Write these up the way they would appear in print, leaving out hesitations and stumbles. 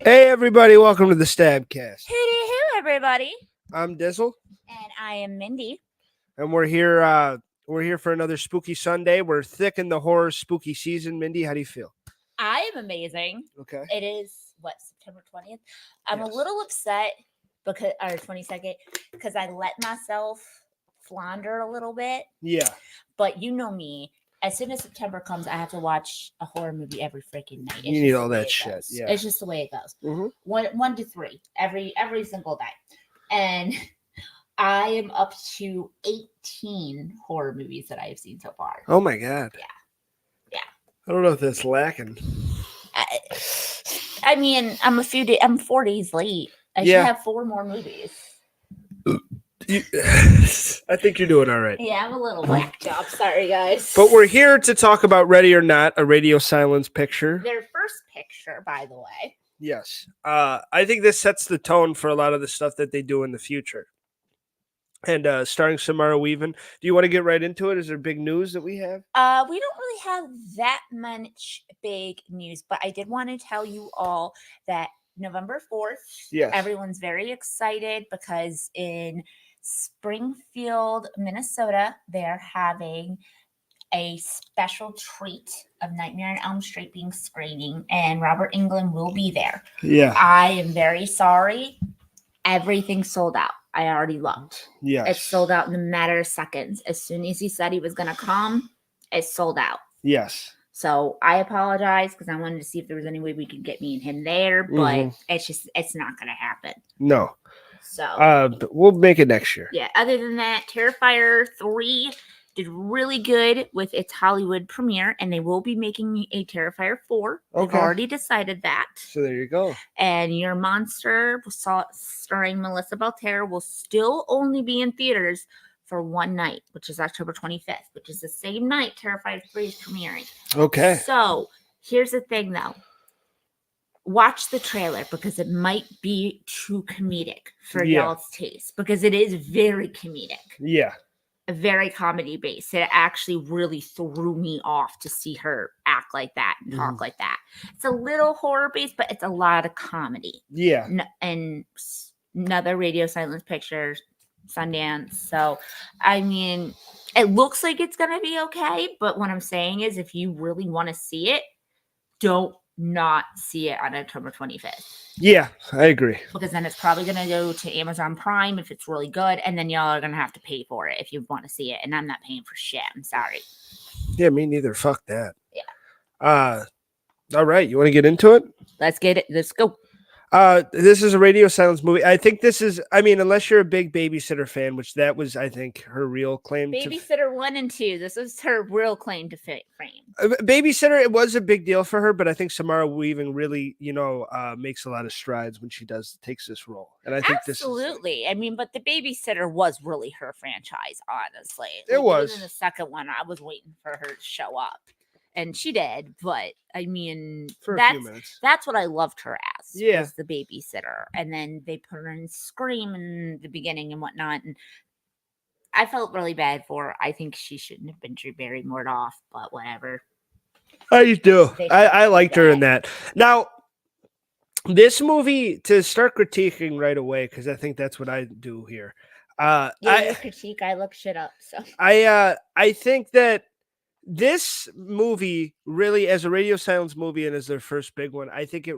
Hey everybody, welcome to the StabCast. Hooty-hoo, everybody. I'm Dizzle, And I am Mindy. and we're here for another spooky Sunday. We're thick in the horror spooky season. Mindy, how do you feel? I am amazing. Okay. It is, September 20th? I'm Yes. a little upset or 22nd, because I let myself flounder a little bit. Yeah. But you know me. As soon as September comes, I have to watch a horror movie every freaking night. You need all that shit. Yeah. It's just the way it goes. Mm-hmm. One to three every single day. And I am up to 18 horror movies that I have seen so far. Oh my god. Yeah. I don't know if that's lacking. I mean, I'm 4 days late. I should have 4 more movies. I think you're doing all right. Yeah, I'm a little whack job. Sorry, guys. But we're here to talk about Ready or Not, a radio silence picture. Their first picture, by the way. Yes. I think this sets the tone for a lot of the stuff that they do in the future. And starring Samara Weaving. Do you want to get right into it? Is there big news that we have? We don't really have that much big news, but I did want to tell you all that November 4th, yes, everyone's very excited because in Springfield, Minnesota, they're having a special treat of Nightmare on Elm Street being screening, and Robert Englund will be there. Yeah. I am very sorry. Everything's sold out. I already looked. Yes. It's sold out in a matter of seconds. As soon as he said he was going to come, it's sold out. Yes. So I apologize because I wanted to see if there was any way we could get me and him there, but it's not going to happen. No. So we'll make it next year. Yeah. Other than that, Terrifier 3 did really good with its Hollywood premiere, and they will be making a Terrifier 4. Okay. They've already decided that. So there you go. And Your Monster, starring Melissa Belter, will still only be in theaters for one night, which is October 25th, which is the same night Terrifier 3 is premiering. Okay. So here's the thing, though. Watch the trailer because it might be too comedic for y'all's taste, because it is very comedic. Yeah. Very comedy based. It actually really threw me off to see her act like that and talk like that. It's a little horror based, but it's a lot of comedy. Yeah. And another radio silence picture, Sundance. So, I mean, it looks like it's going to be okay. But what I'm saying is, if you really want to see it, don't not see it on October 25th. Yeah, I agree. Because then it's probably going to go to Amazon Prime if it's really good, and then y'all are going to have to pay for it if you want to see it, and I'm not paying for shit. I'm sorry. Yeah, me neither. Fuck that. Yeah. All right, you want to get into it? Let's get it. Let's go. This is a radio silence movie. I think this is, I mean, unless you're a big Babysitter fan, which that was, I think, her real claim Babysitter 1 and 2. This is her real claim to fame. Babysitter, it was a big deal for her, but I think Samara Weaving really, makes a lot of strides when she takes this role. And I think absolutely. I mean, but the Babysitter was really her franchise, honestly. It was. Even the second one, I was waiting for her to show up. And she did, but I mean, for a few minutes. That's what I loved her as. Yeah. Was the Babysitter. And then they put her in Scream in the beginning and whatnot. And I felt really bad for her. I think she shouldn't have been Drew Barrymore off, but whatever. I do. I liked her in that. Now, this movie, to start critiquing right away, because I think that's what I do here. You critique, I look shit up. So I think that this movie really, as a radio silence movie and as their first big one, I think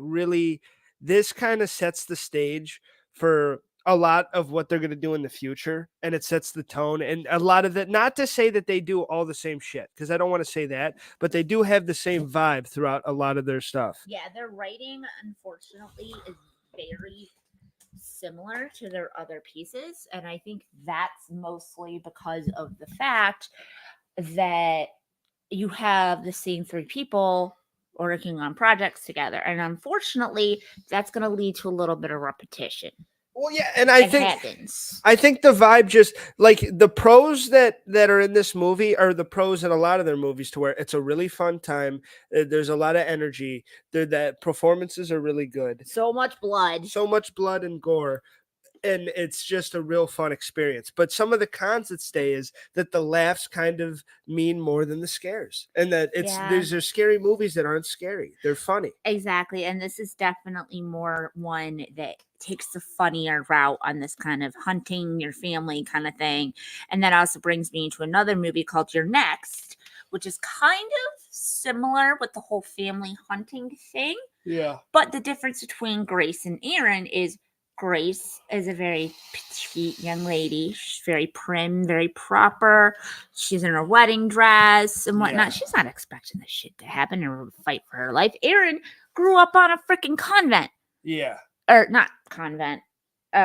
this kind of sets the stage for a lot of what they're going to do in the future, and it sets the tone. And a lot of that, not to say that they do all the same shit, because I don't want to say that, but they do have the same vibe throughout a lot of their stuff. Yeah, their writing, unfortunately, is very similar to their other pieces, and I think that's mostly because of the fact that you have the same 3 people working on projects together, and unfortunately, that's going to lead to a little bit of repetition. Well, yeah, and I think the vibe, just like the pros that are in this movie are the pros in a lot of their movies, to where it's a really fun time. There's a lot of energy. The performances are really good. So much blood and gore. and it's just a real fun experience. But some of the cons that stay is that the laughs kind of mean more than the scares, and that these are scary movies that aren't scary. They're funny. Exactly. And this is definitely more one that takes the funnier route on this kind of hunting your family kind of thing. And that also brings me to another movie called You're Next, which is kind of similar with the whole family hunting thing. Yeah. But the difference between Grace and Aaron is Grace is a very petite young lady. She's very prim, very proper. She's in her wedding dress and whatnot. Yeah. She's not expecting this shit to happen or fight for her life. Aaron grew up on a freaking convent. Yeah. Or not convent.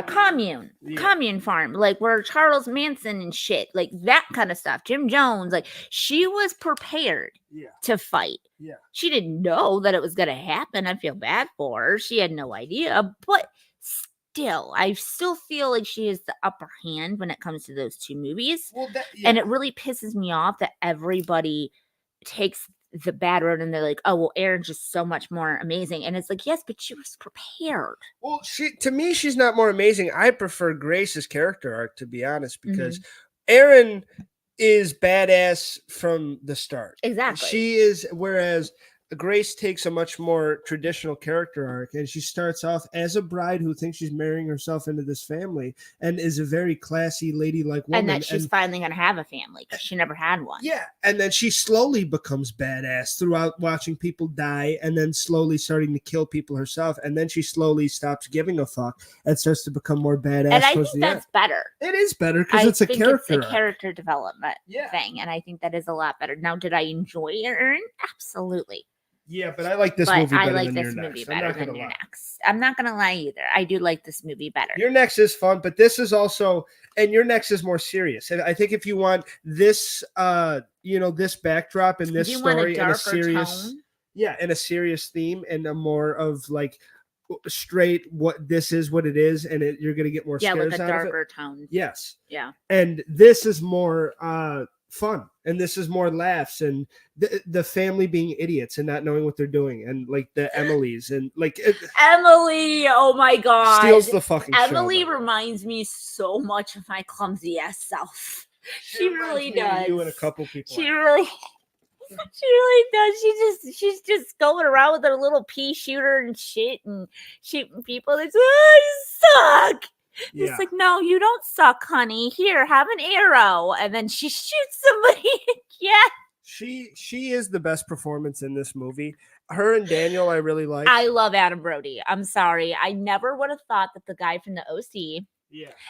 Commune. Yeah. Commune farm. Like where Charles Manson and shit. Like that kind of stuff. Jim Jones. Like she was prepared to fight. Yeah. She didn't know that it was going to happen. I feel bad for her. She had no idea. But still, I still feel like she has the upper hand when it comes to those two movies. Well, and it really pisses me off that everybody takes the bad road and they're like, oh, well, Erin's just so much more amazing. And it's like, yes, but she was prepared. Well, to me, she's not more amazing. I prefer Grace's character arc, to be honest, because Erin is badass from the start. Exactly. She is, whereas Grace takes a much more traditional character arc, and she starts off as a bride who thinks she's marrying herself into this family and is a very classy, ladylike woman. And that she's finally going to have a family because she never had one. Yeah. And then she slowly becomes badass throughout watching people die and then slowly starting to kill people herself. And then she slowly stops giving a fuck and starts to become more badass. And I think that's better. It is better because it's a character. It's a character development thing. And I think that is a lot better. Now, did I enjoy Erin? Absolutely. Yeah, but I like this movie better than You're Next. I'm not going to lie either. I do like this movie better. You're Next is fun, but this is also, and You're Next is more serious. And I think if you want this, this backdrop and this story in a serious tone? Yeah, in a serious theme and a more of like straight what this is what it is, and you're going to get more scares like a out darker of it. Tone. Yes. Yeah. And this is more fun, and this is more laughs and the family being idiots and not knowing what they're doing, and like the Emilys and like Emily, oh my god, steals the fucking Emily show, reminds me so much of my clumsy ass self. She really does. You and a couple people. She really does. She's just going around with her little pea shooter and shit and shooting people. It's I suck. Yeah. It's like, no, you don't suck, honey. Here, have an arrow. And then she shoots somebody again. She is the best performance in this movie. Her and Daniel, I really like. I love Adam Brody. I'm sorry. I never would have thought that the guy from the OC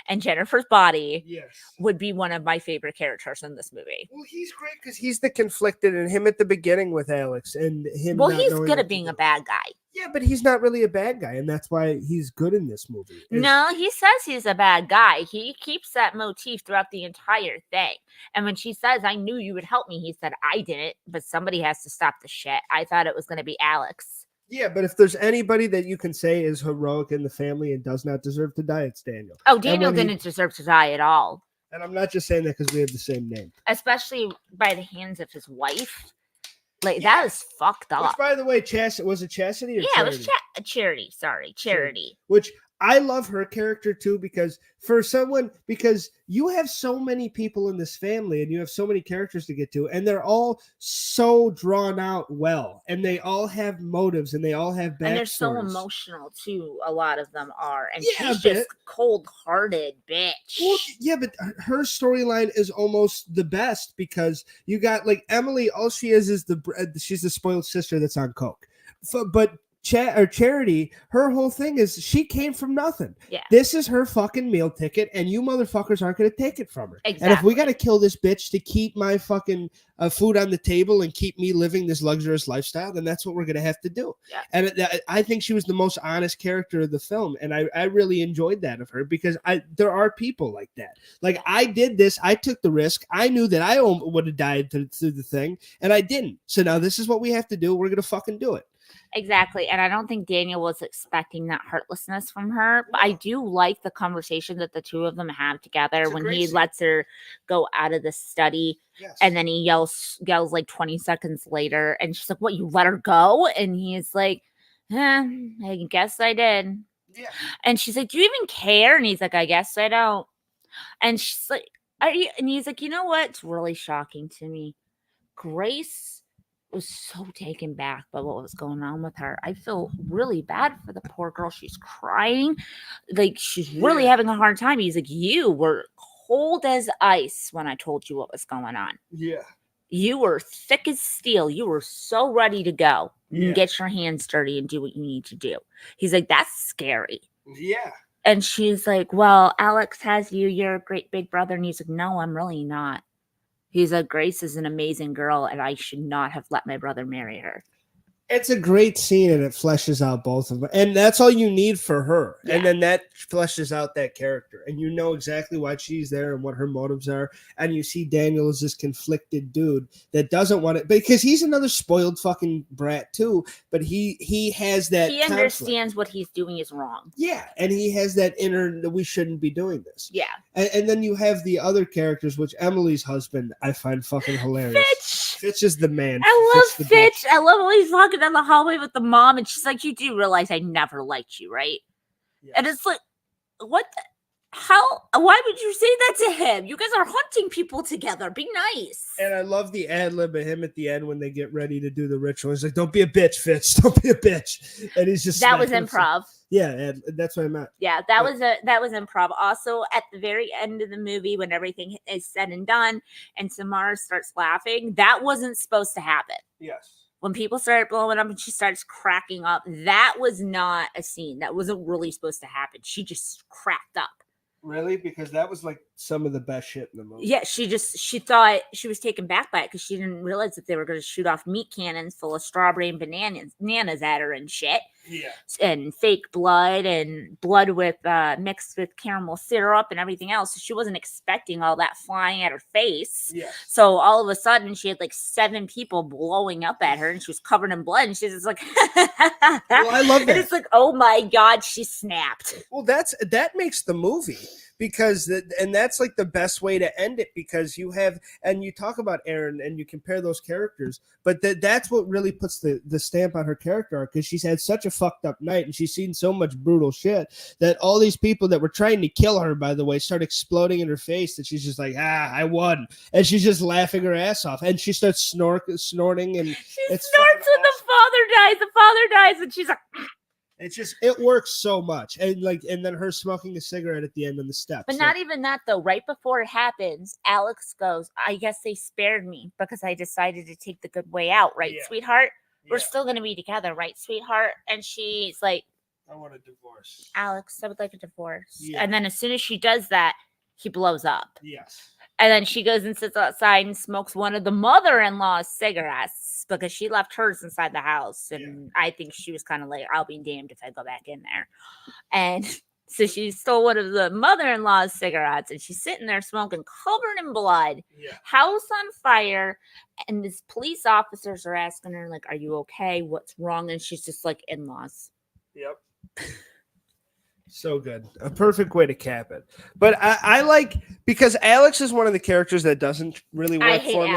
and Jennifer's Body would be one of my favorite characters in this movie. Well, he's great because he's the conflicted, and him at the beginning with Alex and him. Well, he's good at being a bad guy. Yeah, but he's not really a bad guy, and that's why he's good in this movie. No, he says he's a bad guy. He keeps that motif throughout the entire thing. And when she says, I knew you would help me, he said, I didn't, but somebody has to stop the shit. I thought it was going to be Alex. Yeah, but if there's anybody that you can say is heroic in the family and does not deserve to die, it's Daniel. Oh, Daniel didn't deserve to die at all. And I'm not just saying that because we have the same name. Especially by the hands of his wife. Like, that is fucked up. Which, by the way, was it Chastity or Charity? Yeah, it was Charity. Sorry, Charity. Which I love her character, too, because you have so many people in this family and you have so many characters to get to, and they're all so drawn out well, and they all have motives, and they all have backstories. And they're so emotional, too, a lot of them are. And she's just cold-hearted bitch. Well, yeah, but her storyline is almost the best because you got, like, Emily, all she is she's the spoiled sister that's on coke. But Charity, her whole thing is she came from nothing. Yeah. This is her fucking meal ticket, and you motherfuckers aren't going to take it from her. Exactly. And if we got to kill this bitch to keep my fucking food on the table and keep me living this luxurious lifestyle, then that's what we're going to have to do. Yeah. And I think she was the most honest character of the film, and I really enjoyed that of her because there are people like that. Like, I did this. I took the risk. I knew that I would have died through the thing, and I didn't. So now this is what we have to do. We're going to fucking do it. Exactly. And I don't think Daniel was expecting that heartlessness from her. But I do like the conversation that the two of them have together when he lets her go out of the study. Yes. And then he yells like 20 seconds later. And she's like, what, you let her go? And he's like, I guess I did. Yeah. And she's like, do you even care? And he's like, I guess I don't. And she's like, are you? And he's like, you know what? It's really shocking to me. Grace was so taken back by what was going on with her. I feel really bad for the poor girl. She's crying. Like, she's really having a hard time. He's like, you were cold as ice when I told you what was going on. Yeah. You were thick as steel. You were so ready to go Yeah. and get your hands dirty and do what you need to do. He's like, that's scary. Yeah. And she's like, well, Alex has you. You're a great big brother. And he's like, no, I'm really not. He's like, Grace is an amazing girl, and I should not have let my brother marry her. It's a great scene, and it fleshes out both of them. And that's all you need for her. Yeah. And then that fleshes out that character. And you know exactly why she's there and what her motives are. And you see Daniel as this conflicted dude that doesn't want it. Because he's another spoiled fucking brat, too. But he has that He conflict. understands what he's doing is wrong. Yeah, and he has that inner that we shouldn't be doing this. Yeah. And then you have the other characters, which Emily's husband I find fucking hilarious. Fitch is the man. I love Fitch. I love when he's walking down the hallway with the mom, and she's like, you do realize I never liked you, right? Yes. And it's like, what the, how, why would you say that to him? You guys are hunting people together. Be nice. And I love the ad lib of him at the end when they get ready to do the ritual. He's like, don't be a bitch, Fitch. Don't be a bitch. And he's just that was improv. Yeah, and that's what I meant. Yeah, that was improv. Also, at the very end of the movie, when everything is said and done, and Samara starts laughing, that wasn't supposed to happen. Yes. When people started blowing up and she starts cracking up, that was not a scene. That wasn't really supposed to happen. She just cracked up. Really? Because that was like some of the best shit in the movie. Yeah, she thought she was taken back by it because she didn't realize that they were going to shoot off meat cannons full of strawberry and bananas at her and shit. Yeah. And fake blood and blood with mixed with caramel syrup and everything else. So she wasn't expecting all that flying at her face. Yeah. So all of a sudden she had like 7 people blowing up at her and she was covered in blood and she's just like, well, I love that. And it's like, oh my God, she snapped. Well, that makes the movie. Because that's like the best way to end it, because you have, and you talk about Erin and you compare those characters, but that's what really puts the stamp on her character arc, because she's had such a fucked up night and she's seen so much brutal shit that all these people that were trying to kill her, by the way, start exploding in her face, that she's just like, I won, and she's just laughing her ass off, and she starts snorting, and she snorts when the father dies, and she's like, it works so much. And then her smoking a cigarette at the end on the steps. But not even that though. Right before it happens, Alex goes, I guess they spared me because I decided to take the good way out, right, sweetheart? We're still going to be together, right, sweetheart? And she's like, I want a divorce. Alex, I would like a divorce. Yeah. And then as soon as she does that, he blows up. Yes. And then she goes and sits outside and smokes one of the mother-in-law's cigarettes because she left hers inside the house. And I think she was kind of like, I'll be damned if I go back in there. And so she stole one of the mother-in-law's cigarettes and she's sitting there smoking, covered in blood, house on fire. And these police officers are asking her, like, are you okay? What's wrong? And she's just like, in-laws. Yep. So good. A perfect way to cap it. But I like, because Alex is one of the characters that doesn't really work for me.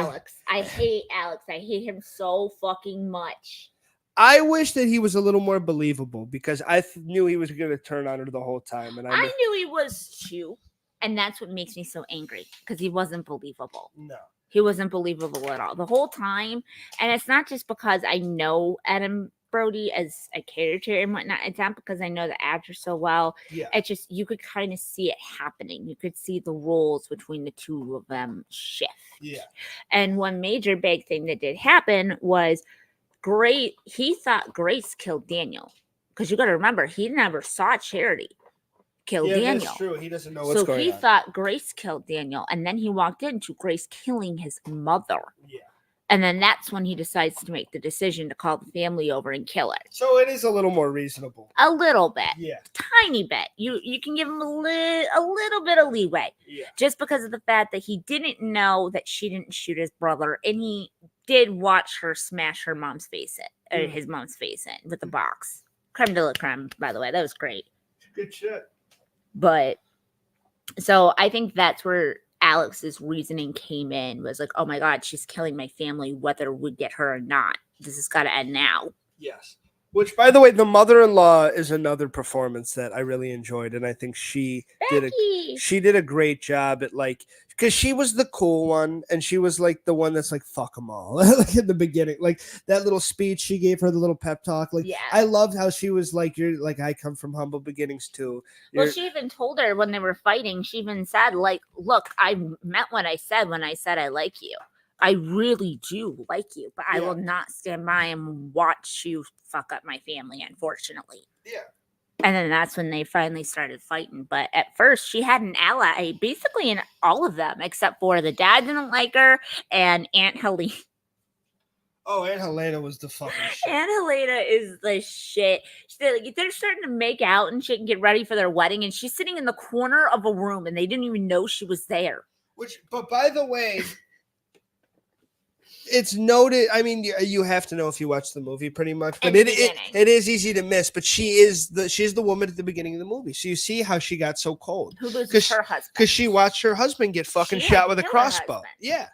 I hate Alex. I hate him so fucking much. I wish that he was a little more believable, because I knew he was going to turn on her the whole time. And I knew he was too. And that's what makes me so angry, because he wasn't believable. No. He wasn't believable at all the whole time. And it's not just because I know Adam Brody as a character and whatnot. It's not because I know the actor so well. Yeah. It's just, you could kind of see it happening. You could see the roles between the two of them shift. Yeah. And one major big thing that did happen was he thought Grace killed Daniel. Because you got to remember, he never saw Charity kill Daniel. That's true. He doesn't know what's going on. So he thought Grace killed Daniel. And then he walked into Grace killing his mother. Yeah. And then that's when he decides to make the decision to call the family over and kill her. So it is a little more reasonable. A little bit. Yeah. Tiny bit. You can give him a little bit of leeway. Yeah. Just because of the fact that he didn't know that she didn't shoot his brother. And he did watch her smash her mom's face in. Or his mom's face in with the box. Creme de la creme, by the way. That was great. Good shit. But, so I think that's where Alex's reasoning came in, was like, oh my God, she's killing my family, whether we get her or not. This has got to end now. Yes. Which, by the way, the mother-in-law is another performance that I really enjoyed, and I think Becky. she did a great job at like because she was the cool one, and she was like the one that's like fuck them all, like in the beginning, like that little speech she gave her, the little pep talk. Like Yeah. I loved how she was like, "You're like I come from humble beginnings too." Well, she even told her when they were fighting. She even said, "Like, look, I meant what I said when I said I like you. I really do like you, but I will not stand by and watch you fuck up my family, unfortunately." Yeah. And then that's when they finally started fighting. But at first, she had an ally basically in all of them, except for the dad didn't like her and Aunt Helene. Oh, Aunt Helena was the fucking shit. Aunt Helena is the shit. They're starting to make out and shit and get ready for their wedding, and she's sitting in the corner of a room, and they didn't even know she was there. But by the way, it's noted. I mean, you have to know if you watch the movie, pretty much. But it is easy to miss. But she's the woman at the beginning of the movie. So you see how she got so cold. Who loses her husband? Because she watched her husband get fucking shot with a crossbow. Yeah.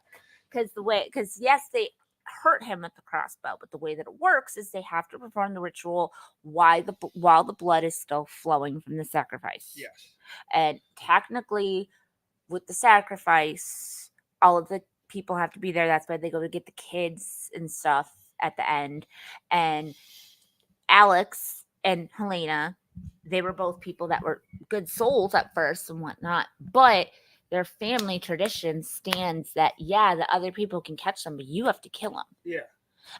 Because yes, they hurt him with the crossbow, but the way that it works is they have to perform the ritual while the blood is still flowing from the sacrifice. Yes. And technically, with the sacrifice, all of the people have to be there. That's why they go to get the kids and stuff at the end. And Alex and Helena, they were both people that were good souls at first and whatnot, but their family tradition stands that, yeah, the other people can catch them, but you have to kill them. Yeah.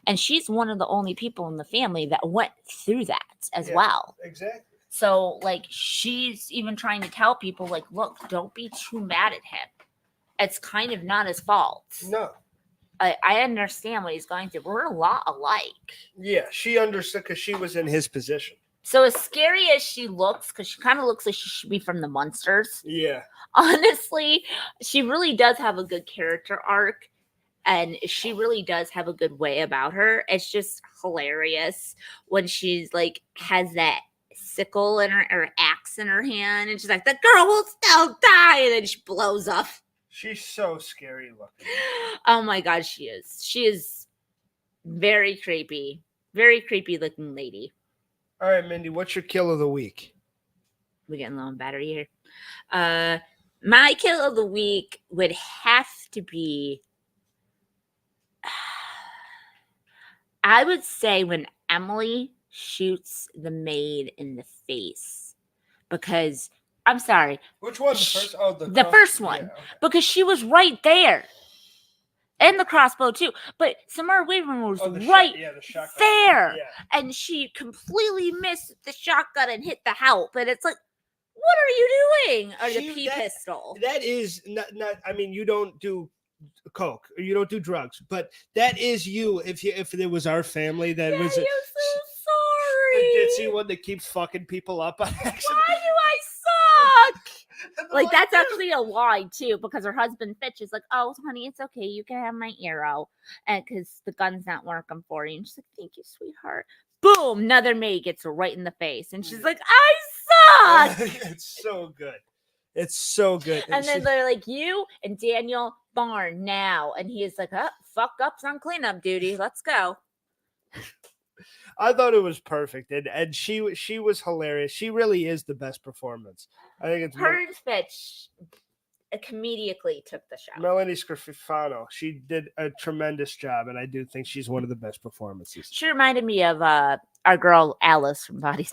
And she's one of the only people in the family that went through that as well. Exactly. So, like, she's even trying to tell people, like, look, don't be too mad at him. It's kind of not his fault. No. I understand what he's going through. We're a lot alike. Yeah, she understood because she was in his position. So as scary as she looks, because she kind of looks like she should be from the Munsters. Yeah. Honestly, she really does have a good character arc. And she really does have a good way about her. It's just hilarious when she's like, has that sickle in her or axe in her hand. And she's like, the girl will still die. And then she blows up. She's so scary looking. Oh my God, she is. She is very creepy looking lady. All right, Mindy, what's your kill of the week? We're getting low on battery here. My kill of the week would have to be, I would say, when Emily shoots the maid in the face. Because, I'm sorry. Which one? The first? Oh, the first one. Yeah, okay. Because she was right there. And the crossbow, too. But Samara Weaving was right there. Yeah. And she completely missed the shotgun and hit the help. And it's like, what are you doing? Or the pea pistol. That is not, I mean, you don't do coke or you don't do drugs, but that is you. If it was our family that was. I'm so sorry. It's you one that keeps fucking people up on accident. Why do I suck? Like, that's actually a lie, too, because her husband, Fitch, is like, oh, honey, it's okay. You can have my arrow. And because the gun's not working for you. And she's like, thank you, sweetheart. Boom, another maid gets her right in the face. And she's like, I suck. It's so good. It's so good. And then they're like, you and Daniel Barn now. And he is like, oh, fuck up's on cleanup duty. Let's go. I thought it was perfect, and she was hilarious. She really is the best performance. I think it's her and Fitch comedically took the show. Melanie Scarfano, she did a tremendous job, and I do think she's one of the best performances. She reminded me of our girl Alice from Bodies.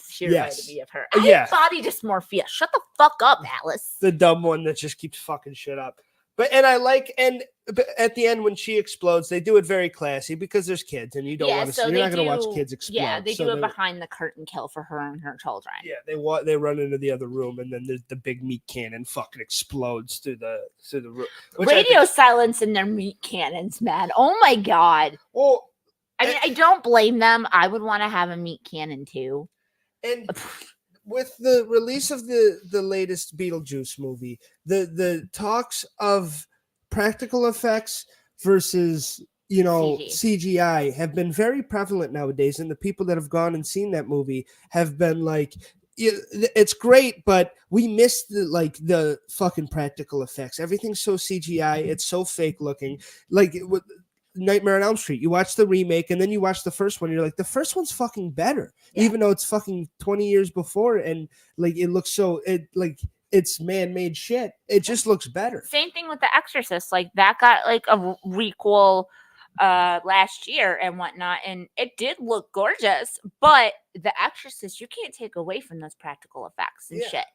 She reminded me of her. Body dysmorphia. Shut the fuck up, Alice. The dumb one that just keeps fucking shit up. But at the end when she explodes, they do it very classy because there's kids and you don't want to. So you're not going to watch kids explode. Yeah, they do a behind the curtain kill for her and her children. Yeah, they run into the other room and then the big meat cannon fucking explodes through the room. Radio silence in their meat cannons, man. Oh my God. Well, I mean, I don't blame them. I would want to have a meat cannon too. And with the release of the latest Beetlejuice movie, the talks of practical effects versus CGI have been very prevalent nowadays, and the people that have gone and seen that movie have been like, it's great, but we missed the fucking practical effects. Everything's so CGI, it's so fake looking. Like Nightmare on Elm Street. You watch the remake, and then you watch the first one. You're like, the first one's fucking better, even though it's fucking 20 years before, and like it looks so it's man-made shit. It just looks better. Same thing with The Exorcist. Like that got like a requel last year and whatnot, and it did look gorgeous. But The Exorcist, you can't take away from those practical effects and shit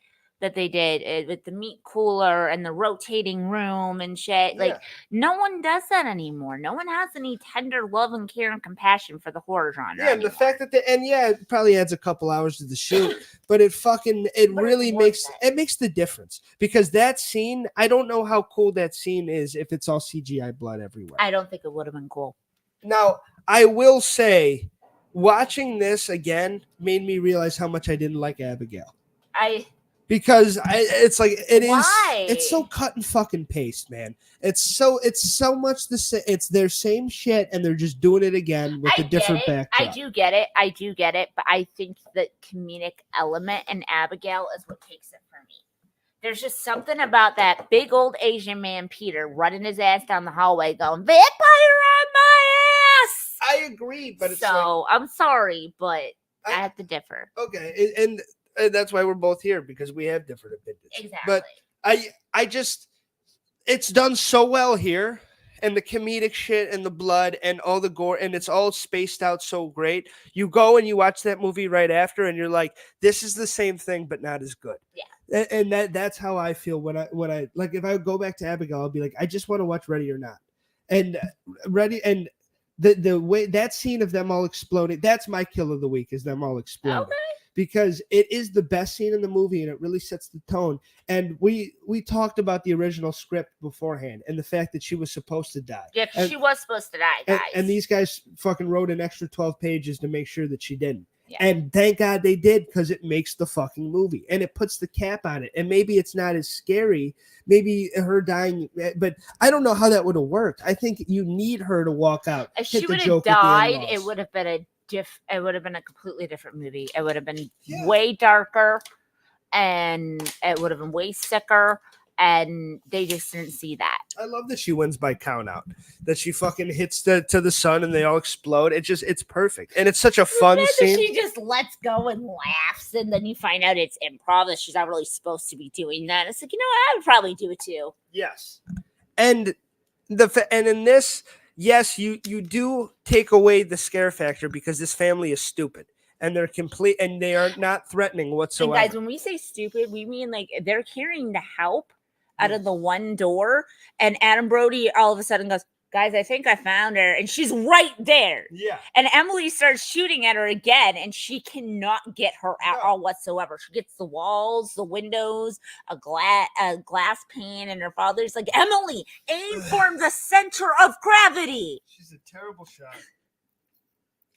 that they did with the meat cooler and the rotating room and shit. Like no one does that anymore. No one has any tender love and care and compassion for the horror genre. Yeah, and the fact that it probably adds a couple hours to the shoot, but it really makes the difference, because that scene, I don't know how cool that scene is if it's all CGI blood everywhere. I don't think it would have been cool. Now, I will say, watching this again made me realize how much I didn't like Abigail. Because it's like it's so cut and fucking paste, man. It's so much the same. It's their same shit, and they're just doing it again with a different backdrop. I do get it, but I think the comedic element in Abigail is what takes it for me. There's just something about that big old Asian man Peter running his ass down the hallway, going, "Vampire on my ass." I agree, but it's I'm sorry, but I have to differ. Okay, and that's why we're both here, because we have different opinions. Exactly. But I just, it's done so well here, and the comedic shit and the blood and all the gore, and it's all spaced out so great. You go and you watch that movie right after, and you're like, this is the same thing, but not as good. Yeah. And that's how I feel when I like, if I go back to Abigail, I'll be like, I just want to watch Ready or Not. And the way that scene of them all exploding, that's my kill of the week, is them all exploding. Okay. Because it is the best scene in the movie, and it really sets the tone. And we talked about the original script beforehand, and the fact that she was supposed to die. Yeah, she was supposed to die, guys. And these guys fucking wrote an extra 12 pages to make sure that she didn't. Yeah. And thank God they did, because it makes the fucking movie, and it puts the cap on it. And maybe it's not as scary, maybe her dying, but I don't know how that would have worked. I think you need her to walk out. If she would have died, it would have been a completely different movie. It would have been way darker, and it would have been way sicker, and they just didn't see that. I love that she wins by count out, that she fucking hits to the sun and they all explode. It's perfect, and it's such a fun scene. She just lets go and laughs, and then you find out it's improv, that she's not really supposed to be doing that. It's like, I would probably do it too. Yes. And in this, yes, you do take away the scare factor, because this family is stupid, and they're complete, and they are not threatening whatsoever. And guys, when we say stupid, we mean like they're carrying the help out of the one door, and Adam Brody all of a sudden goes, "Guys, I think I found her," and she's right there. Yeah. And Emily starts shooting at her again, and she cannot get her at all whatsoever. She gets the walls, the windows, a glass pane, and her father's like, "Emily, aim for the center of gravity." She's a terrible shot.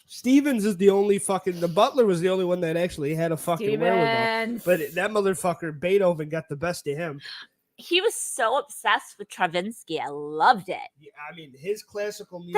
Stevens is the butler was the only one that actually had a fucking wherewithal. But that motherfucker, Beethoven, got the best of him. He was so obsessed with Stravinsky. I loved it. Yeah, I mean, his classical music.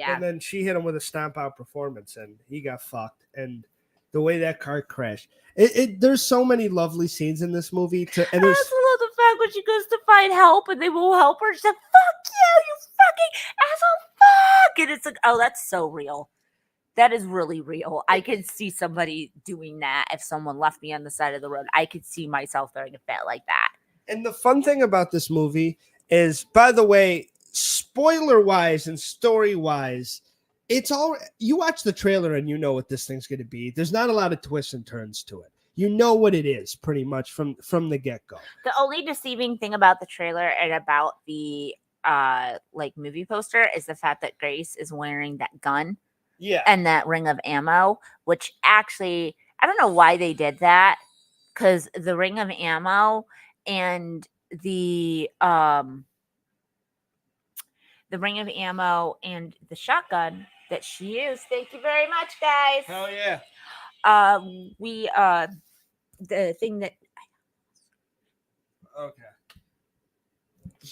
And then she hit him with a stomp out performance, and he got fucked. And the way that car crashed, there's so many lovely scenes in this movie. I also love the fact when she goes to find help and they won't help her. She's like, "Fuck you fucking asshole, fuck!" And it's like, oh, that's so real. That is really real. I could see somebody doing that if someone left me on the side of the road. I could see myself throwing a fit like that. And the fun thing about this movie is, by the way, spoiler-wise and story-wise, it's all, you watch the trailer and you know what this thing's going to be. There's not a lot of twists and turns to it. You know what it is pretty much from the get-go. The only deceiving thing about the trailer and about the movie poster is the fact that Grace is wearing that gun. Yeah. And that ring of ammo, which actually, I don't know why they did that, because the ring of ammo and the ring of ammo and the shotgun that she used. Thank you very much, guys. Hell yeah. The thing that. Okay.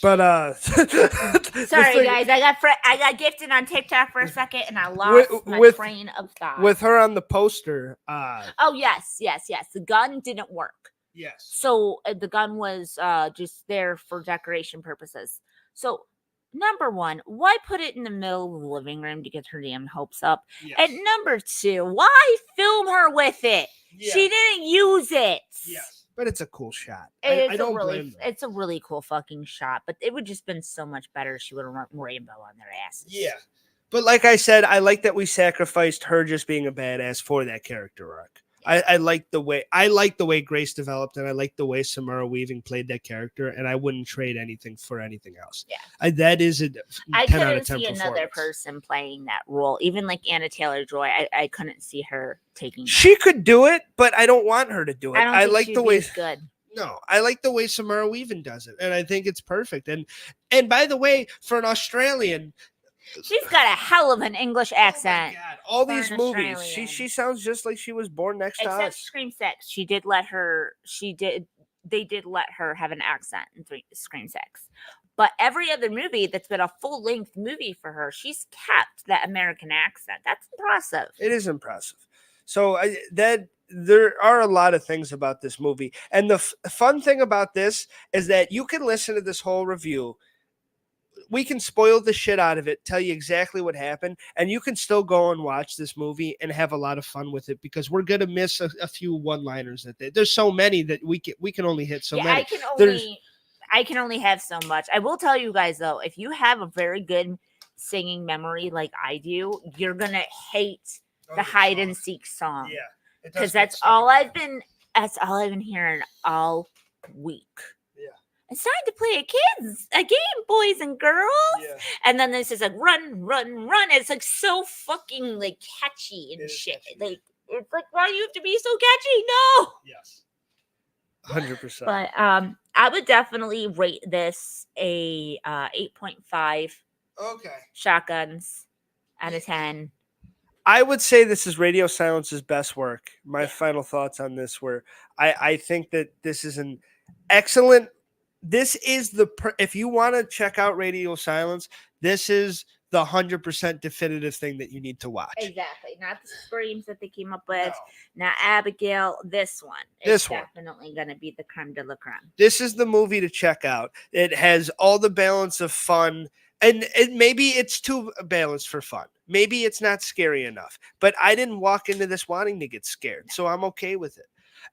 But sorry guys, I got gifted on TikTok for a second and I lost my train of thought. With her on the poster. Oh yes. The gun didn't work. Yes. So the gun was just there for decoration purposes. So number one, why put it in the middle of the living room to get her damn hopes up? Yes. And number two, why film her with it? Yeah. She didn't use it. Yes. But it's a cool shot. It's I don't blame them. It's a really cool fucking shot, but it would just been so much better if she would have run rainbow on their asses. Yeah. But like I said, I like that we sacrificed her just being a badass for that character arc. I like the way Grace developed, and I like the way Samara Weaving played that character, and I wouldn't trade anything for anything else. Yeah. That is a 10 I out of couldn't 10 see another person playing that role. Even like Anna Taylor-Joy, I couldn't see her taking that. She could do it, but I don't want her to do it. I don't think like she'd the be way as good. No, I like the way Samara Weaving does it, and I think it's perfect. And by the way, for an Australian, she's got a hell of an English accent. Oh my God. All these an movies, Australian. she sounds just like she was born next to Except us. Scream 6. They did let her have an accent in Scream 6. But every other movie that's been a full-length movie for her, she's kept that American accent. That's impressive. It is impressive. So there are a lot of things about this movie. And the fun thing about this is that you can listen to this whole review. We can spoil the shit out of it, tell you exactly what happened, and you can still go and watch this movie and have a lot of fun with it, because we're gonna miss a few one-liners there's so many that we can only hit so many. I can only have so much. I will tell you guys though, if you have a very good singing memory like I do, you're gonna hate the hide and seek song. Yeah, because that's all I've been hearing all week. It's time to play a game, boys and girls. Yeah. And then this is like run, run, run. It's like so fucking like catchy and shit. Catchy. Like it's like, why do you have to be so catchy? No. Yes. 100%. But I would definitely rate this a 8.5. Okay. Shotguns out of 10. I would say this is Radio Silence's best work. My final thoughts on this were I think that this is an excellent. This is if you want to check out Radio Silence, this is the 100% definitive thing that you need to watch. Exactly. Not the screams that they came up with, not Abigail. This one. It's definitely going to be the creme de la creme. This is the movie to check out. It has all the balance of fun, and maybe it's too balanced for fun. Maybe it's not scary enough, but I didn't walk into this wanting to get scared, so I'm okay with it.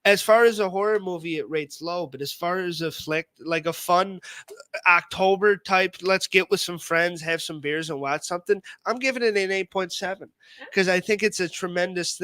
As far as a horror movie, it rates low. But as far as a flick, like a fun October type, let's get with some friends, have some beers, and watch something, I'm giving it an 8.7 because I think it's a tremendous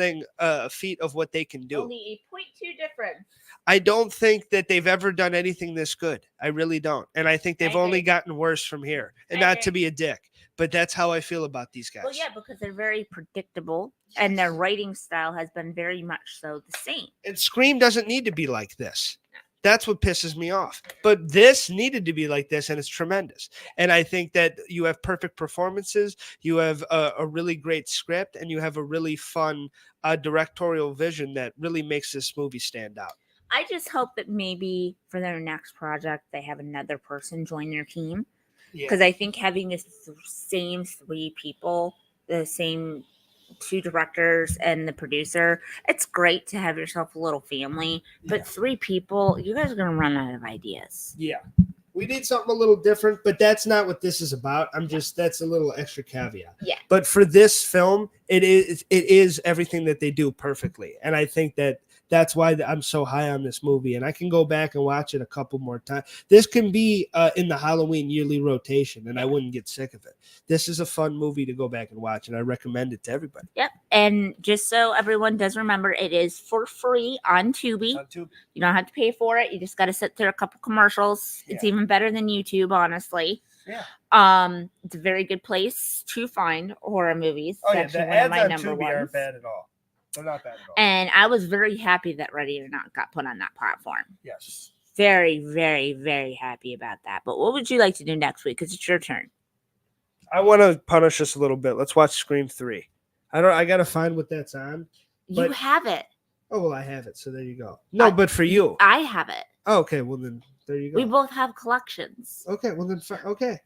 feat of what they can do. Only 8.2 difference. I don't think that they've ever done anything this good. I really don't. And I think they've only gotten worse from here. And not to be a dick, but that's how I feel about these guys. Well, yeah, because they're very predictable, and their writing style has been very much so the same. And Scream doesn't need to be like this. That's what pisses me off. But this needed to be like this, and it's tremendous. And I think that you have perfect performances, you have a really great script, and you have a really fun directorial vision that really makes this movie stand out. I just hope that maybe for their next project, they have another person join their team. Because I think having the same 3 people, the same 2 directors and the producer, it's great to have yourself a little family. But 3 people, you guys are going to run out of ideas. Yeah. We need something a little different, but that's not what this is about. That's a little extra caveat. Yeah. But for this film, it is everything that they do perfectly. And I think that's why I'm so high on this movie, and I can go back and watch it a couple more times. This can be in the Halloween yearly rotation, and I wouldn't get sick of it. This is a fun movie to go back and watch, and I recommend it to everybody. Yep, and just so everyone does remember, it is for free on Tubi. You don't have to pay for it. You just got to sit through a couple commercials. Yeah. It's even better than YouTube, honestly. Yeah. It's a very good place to find horror movies. Oh, yeah, the ads on Tubi aren't bad at all. They're not bad at all. And I was very happy that Ready or Not got put on that platform. Yes. Very, very, very happy about that. But what would you like to do next week? Because it's your turn. I want to punish us a little bit. Let's watch Scream 3. I got to find what that's on. You have it. Oh, well, I have it. So there you go. No, but for you. I have it. Oh, okay. Well, then there you go. We both have collections. Okay. Well, then, okay.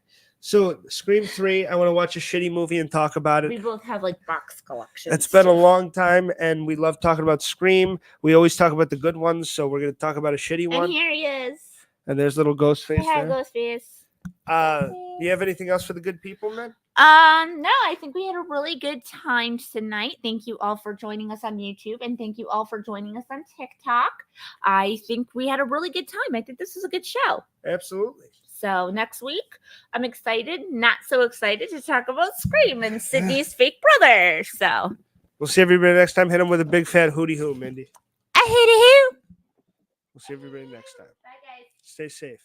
So Scream 3, I want to watch a shitty movie and talk about it. We both have like box collections. It's been a long time, and we love talking about Scream. We always talk about the good ones, so we're going to talk about a shitty one. And here he is. And there's little Ghostface there. Ghostface. You have anything else for the good people, man? No, I think we had a really good time tonight. Thank you all for joining us on YouTube, and thank you all for joining us on TikTok. I think we had a really good time. I think this was a good show. Absolutely. So next week, I'm excited, not so excited to talk about Scream and Sydney's fake brother. So we'll see everybody next time. Hit them with a big fat hootie hoo, Mindy. I hate it. We'll see everybody next time. Bye, guys. Stay safe.